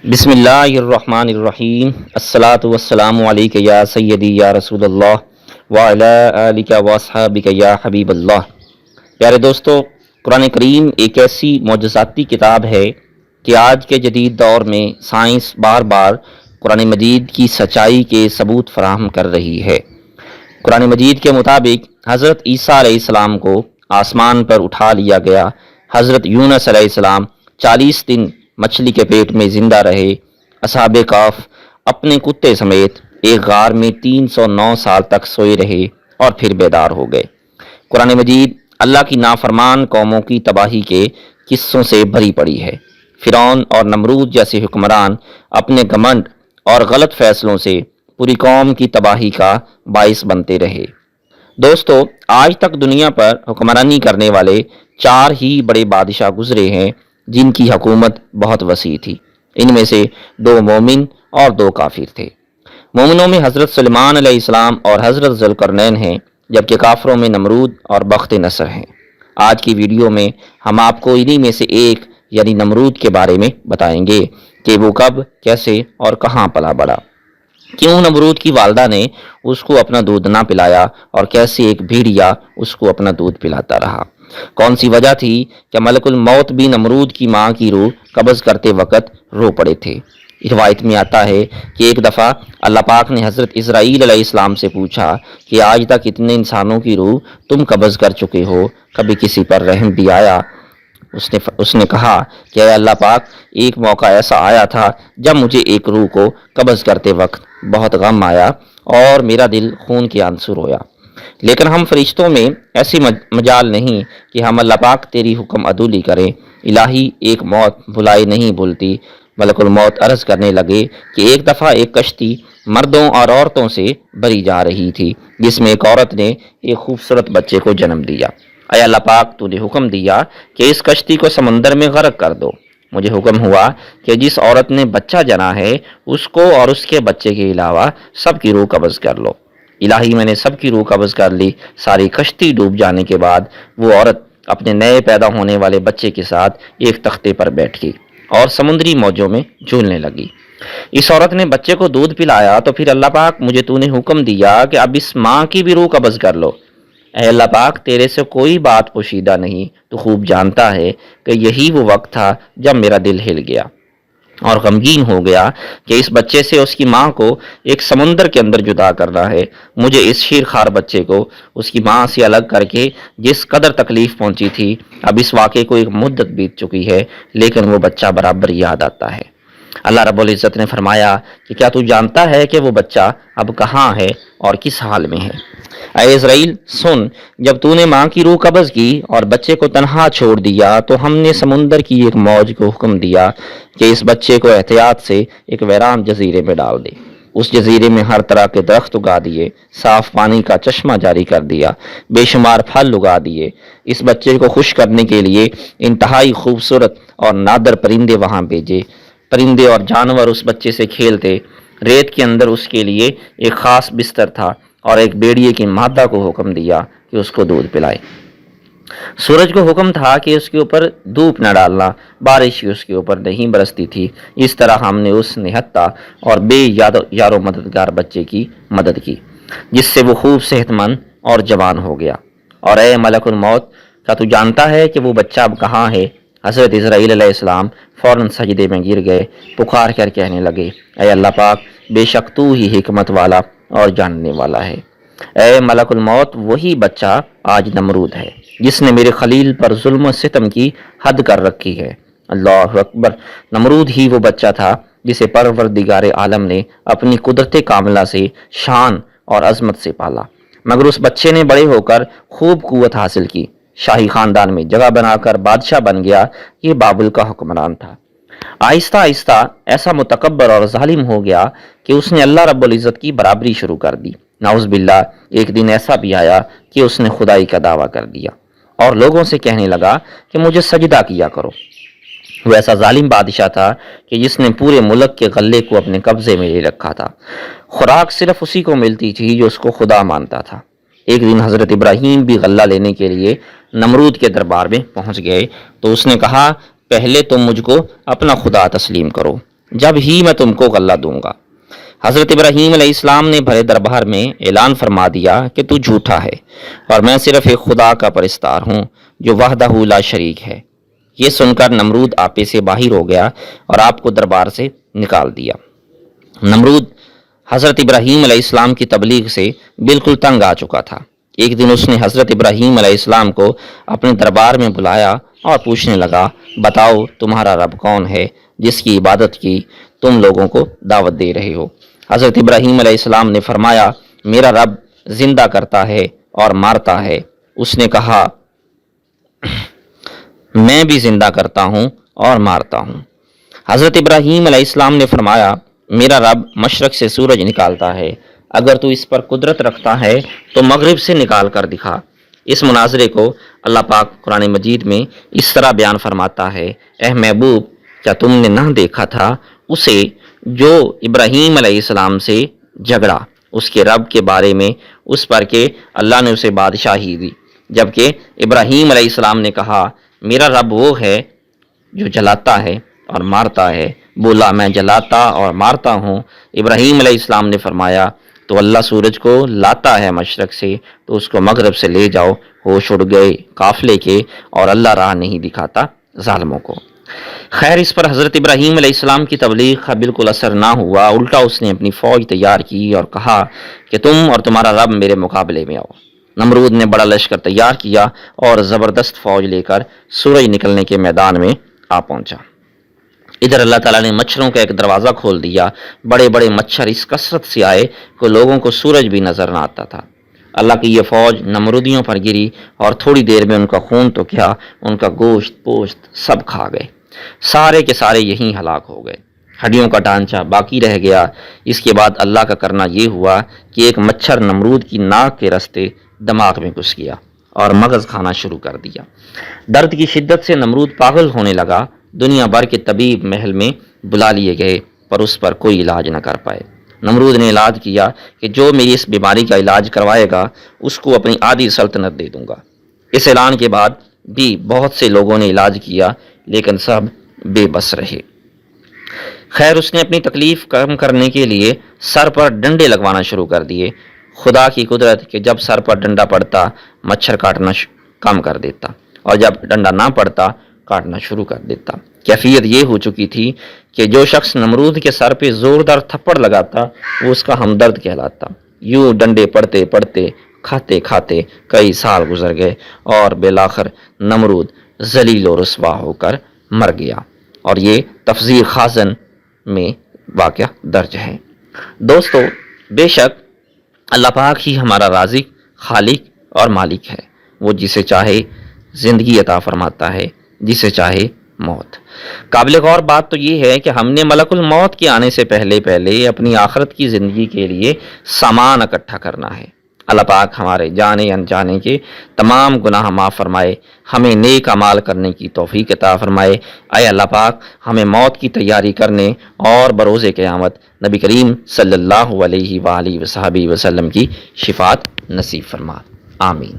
بسم اللہ الرحمن الرحیم الصلاۃ والسلام علیک یا سیدی یا رسول اللہ وعلی آلک واصحابک یا حبیب اللہ۔ پیارے دوستو، قرآن کریم ایک ایسی معجزاتی کتاب ہے کہ آج کے جدید دور میں سائنس بار بار قرآن مجید کی سچائی کے ثبوت فراہم کر رہی ہے۔ قرآن مجید کے مطابق حضرت عیسیٰ علیہ السلام کو آسمان پر اٹھا لیا گیا۔ حضرت یونس علیہ السلام 40 دن مچھلی کے پیٹ میں زندہ رہے۔ اصحاب کہف اپنے کتے سمیت ایک غار میں 309 سال تک سوئے رہے اور پھر بیدار ہو گئے۔ قرآن مجید اللہ کی نافرمان قوموں کی تباہی کے قصوں سے بھری پڑی ہے۔ فرعون اور نمرود جیسے حکمران اپنے گھمنڈ اور غلط فیصلوں سے پوری قوم کی تباہی کا باعث بنتے رہے۔ دوستو، آج تک دنیا پر حکمرانی کرنے والے 4 ہی بڑے بادشاہ گزرے ہیں جن کی حکومت بہت وسیع تھی۔ ان میں سے 2 مومن اور 2 کافر تھے۔ مومنوں میں حضرت سلیمان علیہ السلام اور حضرت ذوالقرنین ہیں، جبکہ کافروں میں نمرود اور بخت نصر ہیں۔ آج کی ویڈیو میں ہم آپ کو انہی میں سے ایک یعنی نمرود کے بارے میں بتائیں گے کہ وہ کب، کیسے اور کہاں پلا بڑھا، کیوں نمرود کی والدہ نے اس کو اپنا دودھ نہ پلایا اور کیسے ایک بھیڑیا اس کو اپنا دودھ پلاتا رہا، کون سی وجہ تھی کہ ملک الموت بھی نمرود کی ماں کی روح قبض کرتے وقت رو پڑے تھے۔ روایت میں آتا ہے کہ ایک دفعہ اللہ پاک نے حضرت اسرائیل علیہ السلام سے پوچھا کہ آج تک اتنے انسانوں کی روح تم قبض کر چکے ہو، کبھی کسی پر رحم بھی آیا؟ اس نے کہا کہ اے اللہ پاک، ایک موقع ایسا آیا تھا جب مجھے ایک روح کو قبض کرتے وقت بہت غم آیا اور میرا دل خون کے آنسو رویا، لیکن ہم فرشتوں میں ایسی مجال نہیں کہ ہم اللہ پاک تیری حکم عدولی کریں۔ الہی، ایک موت بھلائی نہیں بھولتی۔ ملک الموت عرض کرنے لگے کہ ایک دفعہ ایک کشتی مردوں اور عورتوں سے بھری جا رہی تھی جس میں ایک عورت نے ایک خوبصورت بچے کو جنم دیا۔ اے اللہ پاک، تو نے حکم دیا کہ اس کشتی کو سمندر میں غرق کر دو۔ مجھے حکم ہوا کہ جس عورت نے بچہ جنا ہے اس کو اور اس کے بچے کے علاوہ سب کی روح قبض کر لو۔ الہی، میں نے سب کی روح قبض کر لی۔ ساری کشتی ڈوب جانے کے بعد وہ عورت اپنے نئے پیدا ہونے والے بچے کے ساتھ ایک تختے پر بیٹھ گئی اور سمندری موجوں میں جھولنے لگی۔ اس عورت نے بچے کو دودھ پلایا تو پھر اللہ پاک، مجھے تو نے حکم دیا کہ اب اس ماں کی بھی روح قبض کر لو۔ اے اللہ پاک، تیرے سے کوئی بات پوشیدہ نہیں، تو خوب جانتا ہے کہ یہی وہ وقت تھا جب میرا دل ہل گیا اور غمگین ہو گیا کہ اس بچے سے اس کی ماں کو ایک سمندر کے اندر جدا کرنا ہے۔ مجھے اس شیرخوار بچے کو اس کی ماں سے الگ کر کے جس قدر تکلیف پہنچی تھی، اب اس واقعے کو ایک مدت بیت چکی ہے لیکن وہ بچہ برابر یاد آتا ہے۔ اللہ رب العزت نے فرمایا کہ کیا تو جانتا ہے کہ وہ بچہ اب کہاں ہے اور کس حال میں ہے؟ اے اسرائیل، سن، جب تو نے ماں کی روح قبض کی اور بچے کو تنہا چھوڑ دیا تو ہم نے سمندر کی ایک موج کو حکم دیا کہ اس بچے کو احتیاط سے ایک ویران جزیرے میں ڈال دے۔ اس جزیرے میں ہر طرح کے درخت اگا دیے، صاف پانی کا چشمہ جاری کر دیا، بے شمار پھل اگا دیے۔ اس بچے کو خوش کرنے کے لیے انتہائی خوبصورت اور نادر پرندے وہاں بھیجے۔ پرندے اور جانور اس بچے سے کھیلتے۔ ریت کے اندر اس کے لیے ایک خاص بستر تھا اور ایک بیڑیے کی مادہ کو حکم دیا کہ اس کو دودھ پلائے۔ سورج کو حکم تھا کہ اس کے اوپر دھوپ نہ ڈالنا، بارش اس کے اوپر نہیں برستی تھی۔ اس طرح ہم نے اس نہتا اور بے یار و مددگار بچے کی مدد کی جس سے وہ خوب صحت مند اور جوان ہو گیا۔ اور اے ملک الموت، کیا تو جانتا ہے کہ وہ بچہ اب کہاں ہے؟ حضرت اسرائیل علیہ السلام فوراً سجدے میں گر گئے، پکار کر کہنے لگے، اے اللہ پاک، بے شک تو ہی حکمت والا اور جاننے والا ہے۔ اے ملک الموت، وہی بچہ آج نمرود ہے جس نے میرے خلیل پر ظلم و ستم کی حد کر رکھی ہے۔ اللہ اکبر! نمرود ہی وہ بچہ تھا جسے پروردگار عالم نے اپنی قدرت کاملہ سے شان اور عظمت سے پالا، مگر اس بچے نے بڑے ہو کر خوب قوت حاصل کی، شاہی خاندان میں جگہ بنا کر بادشاہ بن گیا۔ یہ بابل کا حکمران تھا۔ آہستہ آہستہ ایسا متکبر اور ظالم ہو گیا کہ اس نے اللہ رب العزت کی برابری شروع کر دی۔ نعوذ باللہ، ایک دن ایسا بھی آیا کہ اس نے خدائی کا دعویٰ کر دیا اور لوگوں سے کہنے لگا کہ مجھے سجدہ کیا کرو۔ وہ ایسا ظالم بادشاہ تھا کہ جس نے پورے ملک کے غلے کو اپنے قبضے میں لے رکھا تھا۔ خوراک صرف اسی کو ملتی تھی جو اس کو خدا مانتا تھا۔ ایک دن حضرت ابراہیم بھی غلہ لینے کے لیے نمرود کے دربار میں پہنچ گئے تو اس نے کہا، پہلے تم مجھ کو اپنا خدا تسلیم کرو۔ جب ہی میں تم کو غلہ دوں گا۔ حضرت ابراہیم علیہ السلام نے بھرے دربار میں اعلان فرما دیا کہ تو جھوٹا ہے اور میں صرف ایک خدا کا پرستار ہوں جو وحدہ لا شریک ہے۔ یہ سن کر نمرود آپے سے باہر ہو گیا اور آپ کو دربار سے نکال دیا۔ نمرود حضرت ابراہیم علیہ السلام کی تبلیغ سے بالکل تنگ آ چکا تھا۔ ایک دن اس نے حضرت ابراہیم علیہ السلام کو اپنے دربار میں بلایا اور پوچھنے لگا، بتاؤ تمہارا رب کون ہے جس کی عبادت کی تم لوگوں کو دعوت دے رہے ہو؟ حضرت ابراہیم علیہ السلام نے فرمایا، میرا رب زندہ کرتا ہے اور مارتا ہے۔ اس نے کہا، میں بھی زندہ کرتا ہوں اور مارتا ہوں۔ حضرت ابراہیم علیہ السلام نے فرمایا، میرا رب مشرق سے سورج نکالتا ہے، اگر تو اس پر قدرت رکھتا ہے تو مغرب سے نکال کر دکھا۔ اس مناظرے کو اللہ پاک قرآن مجید میں اس طرح بیان فرماتا ہے، اے محبوب، کیا تم نے نہ دیکھا تھا اسے جو ابراہیم علیہ السلام سے جھگڑا اس کے رب کے بارے میں، اس پر کہ اللہ نے اسے بادشاہی دی، جبکہ ابراہیم علیہ السلام نے کہا، میرا رب وہ ہے جو جلاتا ہے اور مارتا ہے۔ بولا، میں جلاتا اور مارتا ہوں۔ ابراہیم علیہ السلام نے فرمایا، تو اللہ سورج کو لاتا ہے مشرق سے تو اس کو مغرب سے لے جاؤ۔ ہوش اڑ گئے قافلے کے اور اللہ راہ نہیں دکھاتا ظالموں کو۔ خیر، اس پر حضرت ابراہیم علیہ السلام کی تبلیغ کا بالکل اثر نہ ہوا، الٹا اس نے اپنی فوج تیار کی اور کہا کہ تم اور تمہارا رب میرے مقابلے میں آؤ۔ نمرود نے بڑا لشکر تیار کیا اور زبردست فوج لے کر سورج نکلنے کے میدان میں آ پہنچا۔ ادھر اللہ تعالیٰ نے مچھروں کا ایک دروازہ کھول دیا، بڑے بڑے مچھر اس کثرت سے آئے کہ لوگوں کو سورج بھی نظر نہ آتا تھا۔ اللہ کی یہ فوج نمرودیوں پر گری اور تھوڑی دیر میں ان کا خون تو کیا، ان کا گوشت پوشت سب کھا گئے۔ سارے کے سارے یہیں ہلاک ہو گئے، ہڈیوں کا ڈھانچہ باقی رہ گیا۔ اس کے بعد اللہ کا کرنا یہ ہوا کہ ایک مچھر نمرود کی ناک کے رستے دماغ میں گھس گیا اور مغز کھانا شروع کر دیا۔ درد کی شدت سے نمرود پاگل ہونے لگا۔ دنیا بھر کے طبیب محل میں بلا لیے گئے پر اس پر کوئی علاج نہ کر پائے۔ نمرود نے اعلان کیا کہ جو میری اس بیماری کا علاج کروائے گا اس کو اپنی آدھی سلطنت دے دوں گا۔ اس اعلان کے بعد بھی بہت سے لوگوں نے علاج کیا لیکن سب بے بس رہے۔ خیر، اس نے اپنی تکلیف کم کرنے کے لیے سر پر ڈنڈے لگوانا شروع کر دیے۔ خدا کی قدرت کہ جب سر پر ڈنڈا پڑتا مچھر کاٹنا کم کر دیتا اور جب ڈنڈا نہ پڑتا کاٹنا شروع کر دیتا۔ کیفیت یہ ہو چکی تھی کہ جو شخص نمرود کے سر پہ زوردار تھپڑ لگاتا وہ اس کا ہمدرد کہلاتا۔ یوں ڈنڈے پڑتے پڑتے کھاتے کھاتے کئی سال گزر گئے اور بالآخر نمرود ذلیل و رسوا ہو کر مر گیا، اور یہ تفسیر خازن میں واقعہ درج ہے۔ دوستو، بے شک اللہ پاک ہی ہمارا رازق، خالق اور مالک ہے۔ وہ جسے چاہے زندگی عطا فرماتا ہے، جسے چاہے موت۔ قابل غور بات تو یہ ہے کہ ہم نے ملک الموت کے آنے سے پہلے اپنی آخرت کی زندگی کے لیے سامان اکٹھا کرنا ہے۔ اللہ پاک ہمارے جانے انجانے کے تمام گناہ معاف فرمائے، ہمیں نیک اعمال کرنے کی توفیق عطا فرمائے۔ اے اللہ پاک، ہمیں موت کی تیاری کرنے اور بروز قیامت نبی کریم صلی اللہ علیہ وآلہ وصحبہ وسلم کی شفاعت نصیب فرما، آمین۔